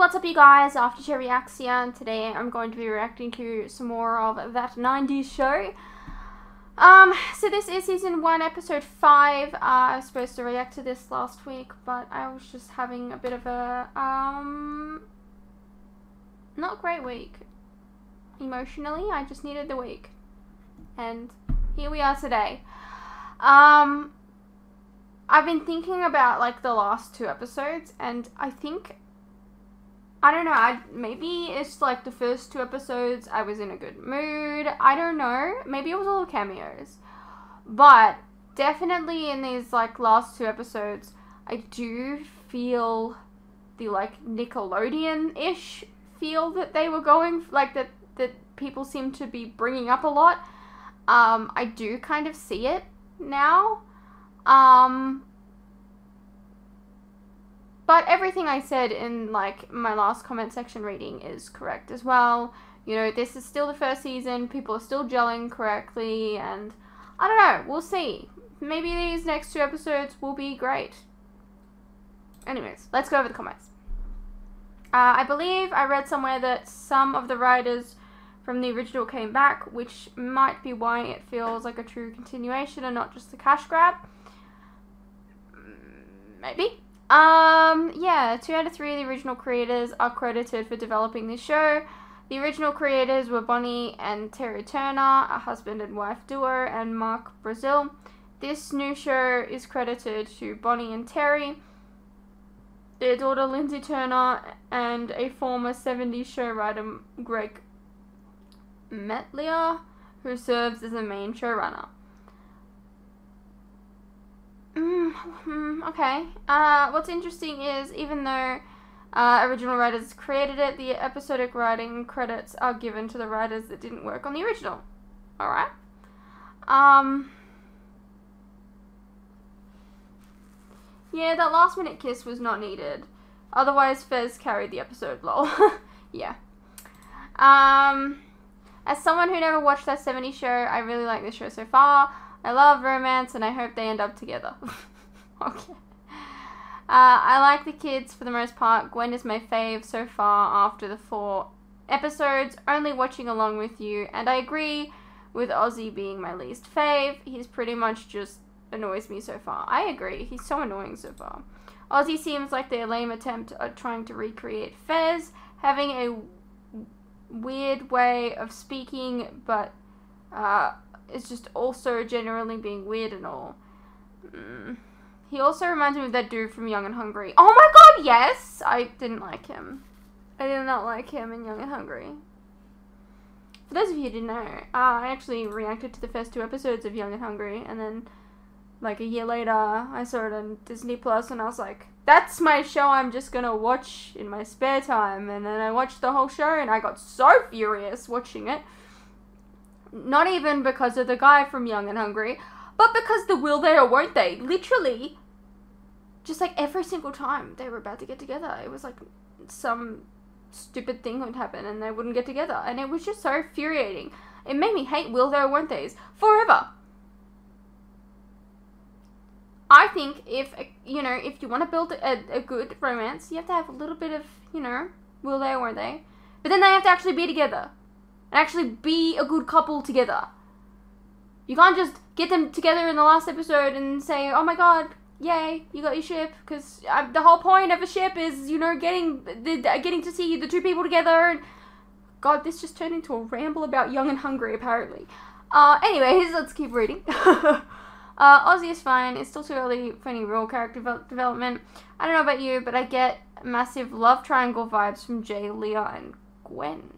what's up you guys, Aftershare Reacts here, and today I'm going to be reacting to some more of That 90s Show. So this is season 1, episode 5. I was supposed to react to this last week, but I was just having a bit of a, not great week. Emotionally, I just needed the week. And here we are today. I've been thinking about, like, the last 2 episodes, and I think, I don't know, maybe it's, like, the first 2 episodes I was in a good mood. I don't know. Maybe it was all cameos. But definitely in these, like, last 2 episodes, I do feel the, like, Nickelodeon-ish feel that they were going, like, that people seem to be bringing up a lot. I do kind of see it now. But everything I said in, like, my last comment section reading is correct as well. You know, this is still the first season, people are still gelling correctly, and I don't know, we'll see. Maybe these next 2 episodes will be great. Anyways, let's go over the comments. I believe I read somewhere that some of the writers from the original came back, which might be why it feels like a true continuation and not just a cash grab. Maybe. Yeah, 2 out of 3 of the original creators are credited for developing this show. The original creators were Bonnie and Terry Turner, a husband and wife duo, and Mark Brazil. This new show is credited to Bonnie and Terry, their daughter Lindsay Turner, and a former 70s show writer Greg Metlier, who serves as the main showrunner. Okay. What's interesting is, even though original writers created it, the episodic writing credits are given to the writers that didn't work on the original. Alright. Yeah, that last minute kiss was not needed. Otherwise, Fez carried the episode, lol. Yeah. As someone who never watched that 70s show, I really like this show so far. I love romance, and I hope they end up together. Okay. I like the kids for the most part. Gwen is my fave so far after the 4 episodes, only watching along with you, and I agree with Ozzy being my least fave. He's pretty much just annoys me so far. I agree. He's so annoying so far. Ozzy seems like their lame attempt at trying to recreate Fez, having a weird way of speaking, but it's just also generally being weird and all. He also reminds me of that dude from Young and Hungry. Oh my god, yes! I didn't like him. I did not like him in Young and Hungry. For those of you who didn't know, I actually reacted to the first 2 episodes of Young and Hungry, and then, like, a year later, I saw it on Disney Plus, and I was like, that's my show I'm just gonna watch in my spare time. And then I watched the whole show, and I got so furious watching it. Not even because of the guy from Young and Hungry, but because the will they or won't they. Literally, just like every single time they were about to get together, it was like some stupid thing would happen and they wouldn't get together. And it was just so infuriating. It made me hate will they or won't they's forever. I think if, you know, if you want to build a good romance, you have to have a little bit of, you know, will they or won't they. But then they have to actually be together. And actually be a good couple together. You can't just get them together in the last episode and say, oh my god, yay, you got your ship. Because the whole point of a ship is, you know, getting to see the 2 people together. And god, this just turned into a ramble about Young and Hungry, apparently. Anyways, let's keep reading. Ozzy is fine. It's still too early for any real character development. I don't know about you, but I get massive love triangle vibes from Jay, Leah, and Gwen.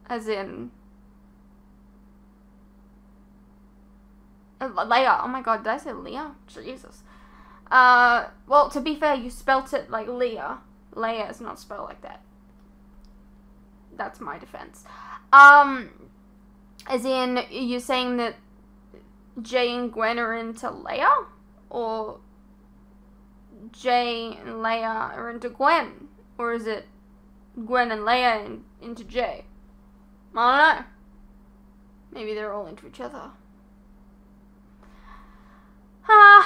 As in Leia. Oh my god, did I say Leah? Jesus. Well, to be fair, you spelt it like Leah. Leia is not spelled like that. That's my defense. As in, you're saying that Jay and Gwen are into Leia? Or Jay and Leia are into Gwen? Or is it Gwen and Leia into Jay? I don't know. Maybe they're all into each other.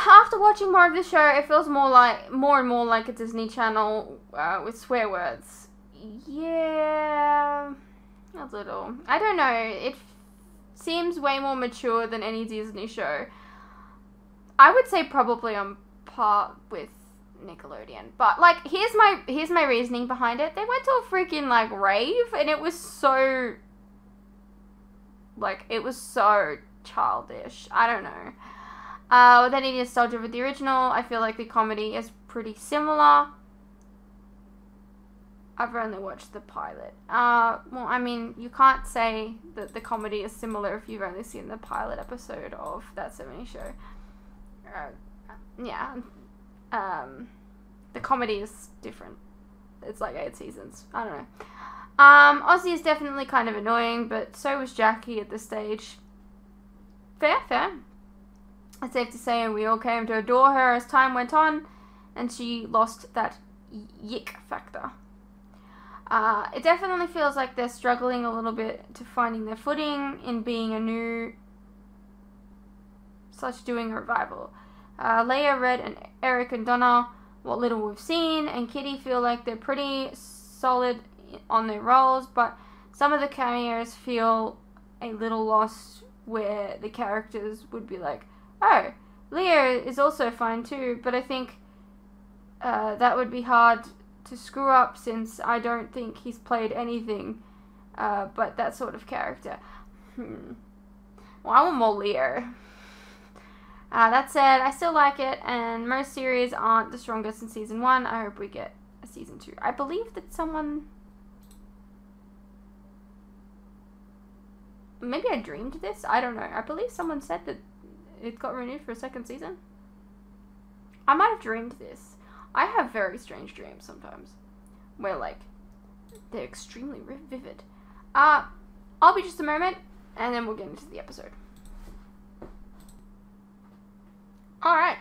After watching more of the show, it feels more and more like a Disney Channel with swear words. Yeah, a little. I don't know. It seems way more mature than any Disney show. I would say probably on par with Nickelodeon. But like, here's my reasoning behind it. They went to a freaking like rave, and it was so childish. I don't know. With any nostalgia with the original, I feel like the comedy is pretty similar. I've only watched the pilot. Well, I mean, you can't say that the comedy is similar if you've only seen the pilot episode of That 70s Show. Yeah. The comedy is different. It's like 8 seasons. I don't know. Ozzy is definitely kind of annoying, but so was Jackie at this stage. Fair. It's safe to say we all came to adore her as time went on, and she lost that yick factor. It definitely feels like they're struggling a little bit to finding their footing in being a new / doing a revival. Leia, Red, and Eric and Donna, what little we've seen, and Kitty feel like they're pretty solid on their roles, but some of the cameos feel a little lost where the characters would be like, oh, Leo is also fine too, but I think that would be hard to screw up since I don't think he's played anything but that sort of character. Well, I want more Leo. That said, I still like it, and most series aren't the strongest in season 1. I hope we get a season 2. I believe that someone... Maybe I dreamed this? I don't know. I believe someone said that it got renewed for a 2nd season. I might have dreamed this. I have very strange dreams sometimes. Where, like, they're extremely vivid. I'll be just a moment, and then we'll get into the episode. Alright.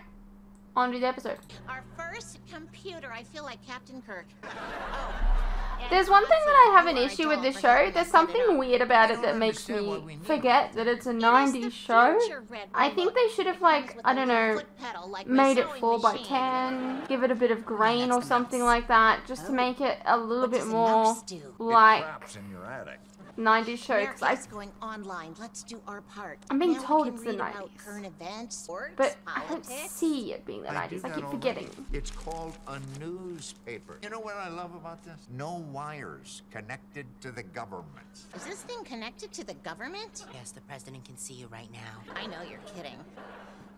On to the episode. Our first computer. I feel like Captain Kirk. There's one thing that I have an issue with this show. There's something weird about it that makes me forget that it's a 90s show. I think they should have, like, I don't know, made it 4:10, give it a bit of grain or something like that, just to make it a little bit more like 90s show. Because going online. Let's do our part. I'm being told it's the 90s, current events, but I don't see it being the 90s. I keep forgetting. It's called a newspaper. You know what I love about this? No wires connected to the government. Is this thing connected to the government? Yes, the president can see you right now. I know you're kidding.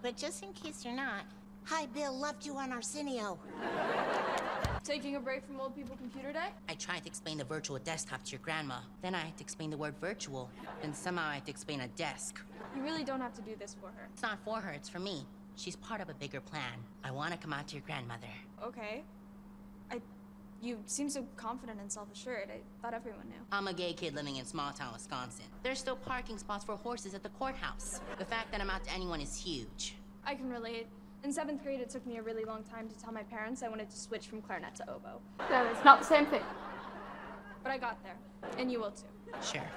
But just in case you're not, hi, Bill, loved you on Arsenio. Taking a break from old people computer day? I tried to explain the virtual desktop to your grandma. Then I had to explain the word virtual. Then somehow I had to explain a desk. You really don't have to do this for her. It's not for her, it's for me. She's part of a bigger plan. I want to come out to your grandmother. Okay. You seem so confident and self-assured. I thought everyone knew. I'm a gay kid living in small-town Wisconsin. There's still parking spots for horses at the courthouse. The fact that I'm out to anyone is huge. I can relate. In 7th grade, it took me a really long time to tell my parents I wanted to switch from clarinet to oboe. No, it's not the same thing. But I got there. And you will too. Sure.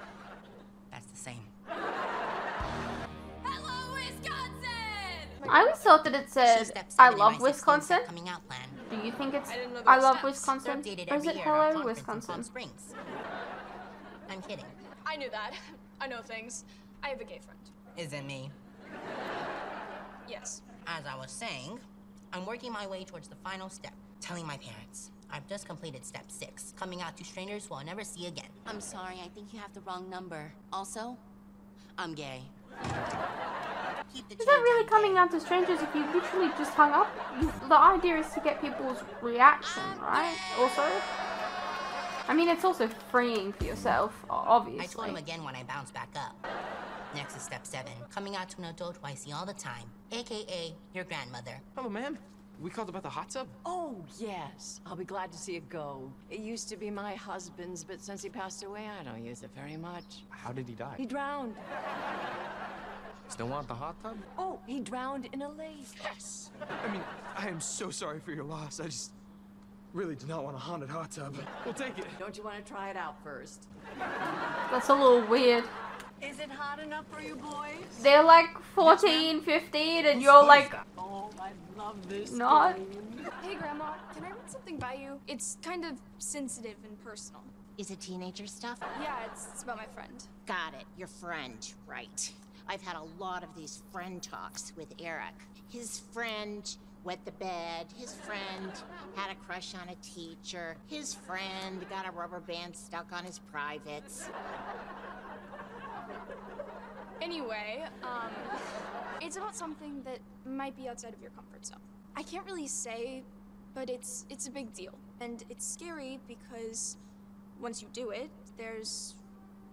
That's the same. Hello, Wisconsin! I always thought that it said, I love Wisconsin. Coming out plan. Do you think it's, I didn't know there I were love steps. Wisconsin? Updated Or is every it year at our hello, conference in Palm Wisconsin? Springs. I'm kidding. I knew that. I know things. I have a gay friend. Is it me? Yes. As I was saying, I'm working my way towards the final step, telling my parents. I've just completed step 6, coming out to strangers who I'll never see again. I'm sorry, I think you have the wrong number. Also, I'm gay. Keep the Is that really coming out to strangers if you literally just hung up? The idea is to get people's reaction, right? Also, I mean, it's also freeing for yourself, obviously. I told him again when I bounce back up. Next is step 7, coming out to an adult who I see all the time, AKA your grandmother. Hello, ma'am. We called about the hot tub? Oh, yes. I'll be glad to see it go. It used to be my husband's, but since he passed away, I don't use it very much. How did he die? He drowned. Still want the hot tub? Oh, he drowned in a lake. Yes! I mean, I am so sorry for your loss. I just really do not want a haunted hot tub. We'll take it. Don't you want to try it out first? That's a little weird. Is it hot enough for you boys? They're like 14, 15, and you're like, Oh, I love this. not. Hey, Grandma, can I run something by you? It's kind of sensitive and personal. Is it teenager stuff? Yeah, it's about my friend. Got it. Your friend, right. I've had a lot of these friend talks with Eric. His friend wet the bed. His friend had a crush on a teacher. His friend got a rubber band stuck on his privates. Anyway, it's about something that might be outside of your comfort zone. I can't really say, but it's a big deal. And it's scary because once you do it, there's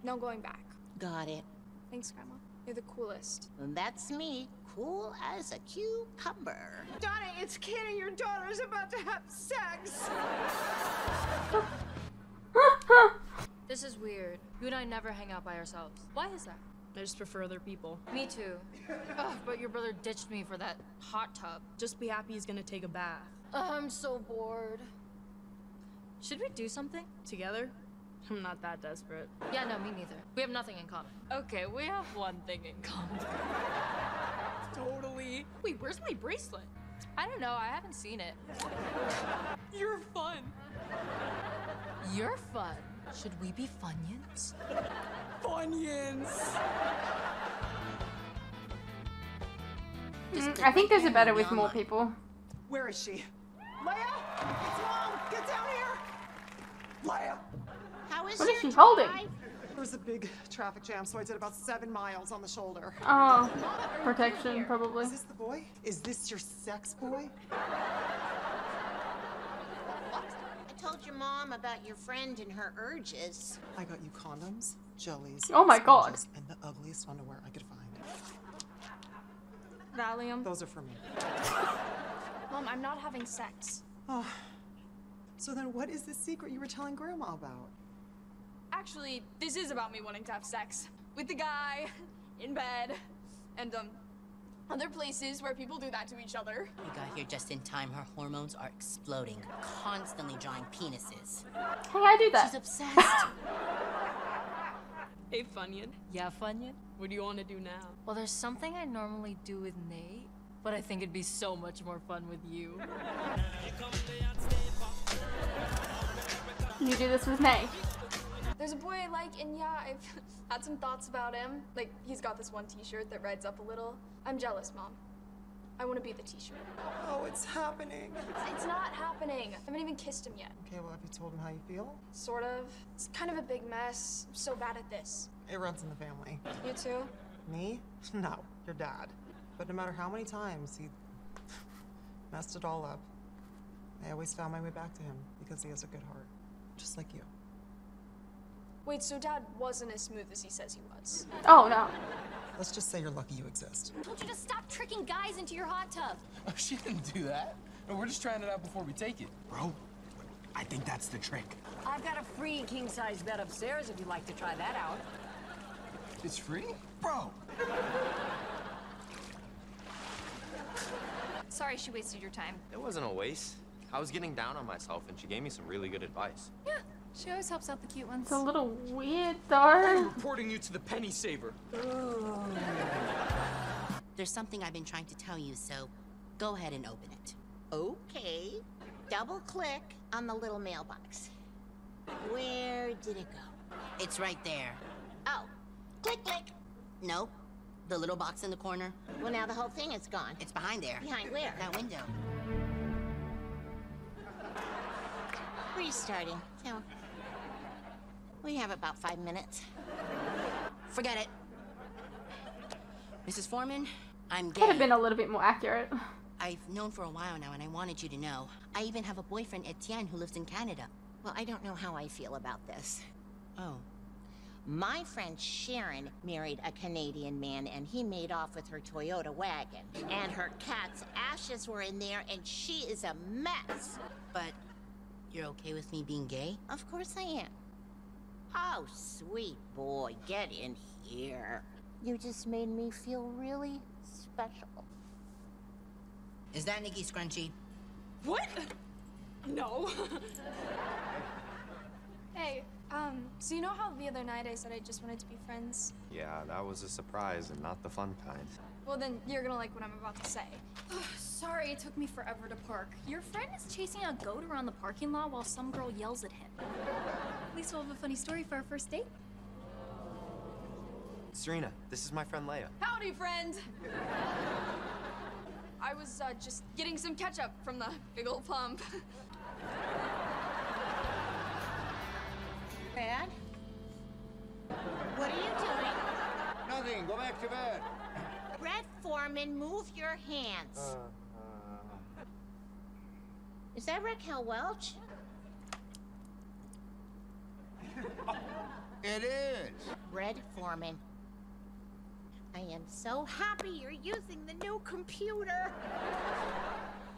no going back. Got it. Thanks, Grandma. You're the coolest. And that's me, cool as a cucumber. Donna, it's Kid and your daughter's about to have sex. This is weird. You and I never hang out by ourselves. Why is that? I just prefer other people. Me too. Ugh, but your brother ditched me for that hot tub. Just be happy he's gonna take a bath. I'm so bored. Should we do something? Together? I'm not that desperate. Yeah, no, me neither. We have nothing in common. Okay, we have one thing in common. Totally. Wait, where's my bracelet? I don't know, I haven't seen it. You're fun. You're fun. Should we be Funyuns? Funyuns. I think there's a better with more people. Where is she? Leia! It's Mom! Get down here! Leia! How is What is your she holding? drive? There was a big traffic jam, so I did about 7 miles on the shoulder. Oh, protection, probably. Is this the boy? Is this your sex boy? I told your mom about your friend and her urges. I got you condoms, jellies, Oh my God. sponges, and the ugliest underwear I could find. Valium. Those are for me. Mom, I'm not having sex. Oh. So then what is this secret you were telling Grandma about? Actually, this is about me wanting to have sex. With the guy, in bed, and, other places where people do that to each other. We got here just in time. Her hormones are exploding, constantly drawing penises. Hey, I do that. She's obsessed. Hey, Funyun. Yeah, Funyun? What do you want to do now? Well, there's something I normally do with Nate, but I think it'd be so much more fun with you. You do this with Nate. There's a boy I like, and yeah, I've had some thoughts about him. Like, he's got this one t-shirt that rides up a little. I'm jealous, Mom. I want to be the t-shirt. Oh, it's happening. It's not happening. I haven't even kissed him yet. Okay, well, have you told him how you feel? Sort of. It's kind of a big mess. I'm so bad at this. It runs in the family. You too? Me? No, your dad. But no matter how many times he messed it all up, I always found my way back to him because he has a good heart. Just like you. Wait, so Dad wasn't as smooth as he says he was? Oh, no. Let's just say you're lucky you exist. I told you to stop tricking guys into your hot tub. Oh, she didn't do that. No, we're just trying it out before we take it. Bro, I think that's the trick. I've got a free king-size bed upstairs if you'd like to try that out. It's free? Bro! Sorry she wasted your time. It wasn't a waste. I was getting down on myself, and she gave me some really good advice. Yeah, she always helps out the cute ones. It's a little weird, Oh. though. I'm reporting you to the penny saver. There's something I've been trying to tell you, so go ahead and open it. Okay. Double click on the little mailbox. Where did it go? It's right there. Oh, click, click. Nope. The little box in the corner. Well, now the whole thing is gone. It's behind there. Behind where? That window. Restarting. So, we have about 5 minutes. Forget it. Mrs. Forman, I'm Could have gay. been a little bit more accurate. I've known for a while now, and I wanted you to know. I even have a boyfriend, Etienne, who lives in Canada. Well, I don't know how I feel about this. Oh. My friend Sharon married a Canadian man, and he made off with her Toyota wagon. And her cat's ashes were in there, and she is a mess. But you're okay with me being gay? Of course I am. Oh, sweet boy, get in here. You just made me feel really special. Is that Nikki Scrunchy? What? No. Hey, So you know how the other night I said I just wanted to be friends? Yeah, that was a surprise and not the fun kind. Well, then you're gonna like what I'm about to say. Sorry it took me forever to park. Your friend is chasing a goat around the parking lot while some girl yells at him. At least we'll have a funny story for our first date. Serena, this is my friend Leia. Howdy, friend! I was just getting some ketchup from the big old pump. Brad? What are you doing? Nothing. Go back to bed. Brad Forman, move your hands. Is that Raquel Welch? It is. Red Forman. I am so happy you're using the new computer.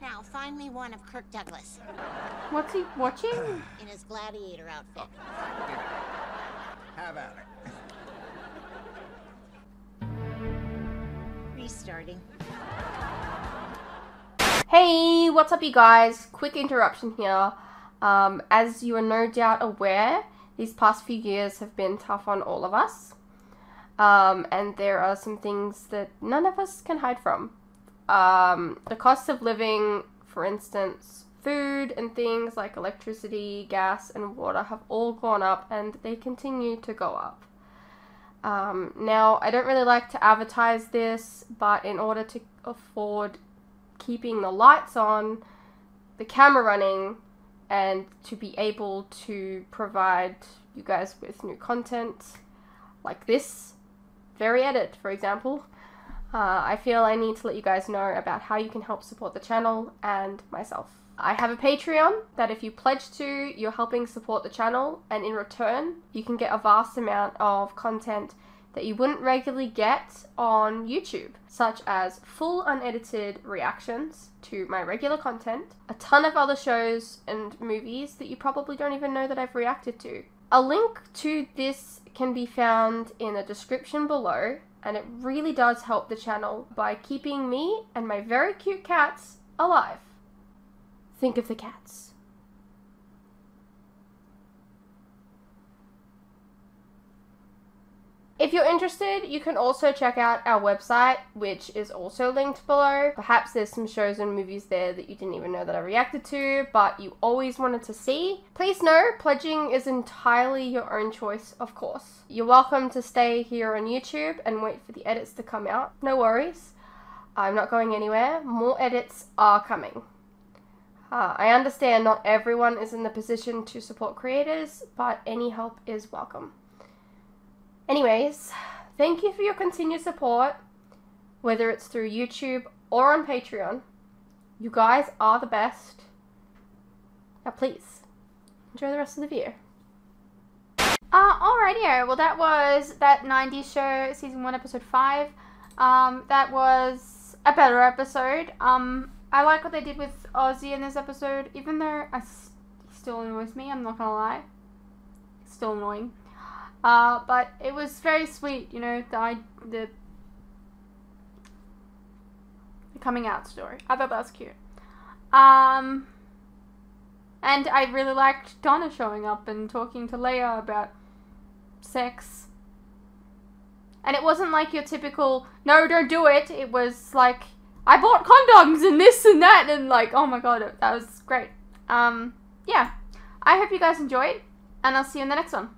Now, find me one of Kirk Douglas. What's he watching? In his gladiator outfit. Have at it. Restarting. Hey, what's up you guys? Quick interruption here. As you are no doubt aware, these past few years have been tough on all of us. And there are some things that none of us can hide from. The cost of living, for instance, food and things like electricity, gas, and water have all gone up and they continue to go up. Now, I don't really like to advertise this, but in order to afford keeping the lights on, the camera running, and to be able to provide you guys with new content like this very edit, for example, I feel I need to let you guys know about how you can help support the channel and myself. I have a Patreon that if you pledge to, you're helping support the channel, and in return, you can get a vast amount of content that you wouldn't regularly get on YouTube, such as full unedited reactions to my regular content, a ton of other shows and movies that you probably don't even know that I've reacted to. A link to this can be found in the description below, and it really does help the channel by keeping me and my very cute cats alive. Think of the cats. If you're interested, you can also check out our website, which is also linked below. Perhaps there's some shows and movies there that you didn't even know that I reacted to, but you always wanted to see. Please know, pledging is entirely your own choice, of course. You're welcome to stay here on YouTube and wait for the edits to come out. No worries. I'm not going anywhere. More edits are coming. I understand not everyone is in the position to support creators, but any help is welcome. Anyways, thank you for your continued support, whether it's through YouTube or on Patreon. You guys are the best. Now please, enjoy the rest of the video. Alrighty, well that was that 90s show, season 1, episode 5. That was a better episode. I like what they did with Ozzy in this episode, even though he still annoys me, I'm not gonna lie. It's still annoying. But it was very sweet, you know, the coming out story. I thought that was cute. And I really liked Donna showing up and talking to Leia about sex. And it wasn't like your typical, no, don't do it. It was like, I bought condoms and this and that, and like, oh my god, that was great. Yeah. I hope you guys enjoyed, and I'll see you in the next one.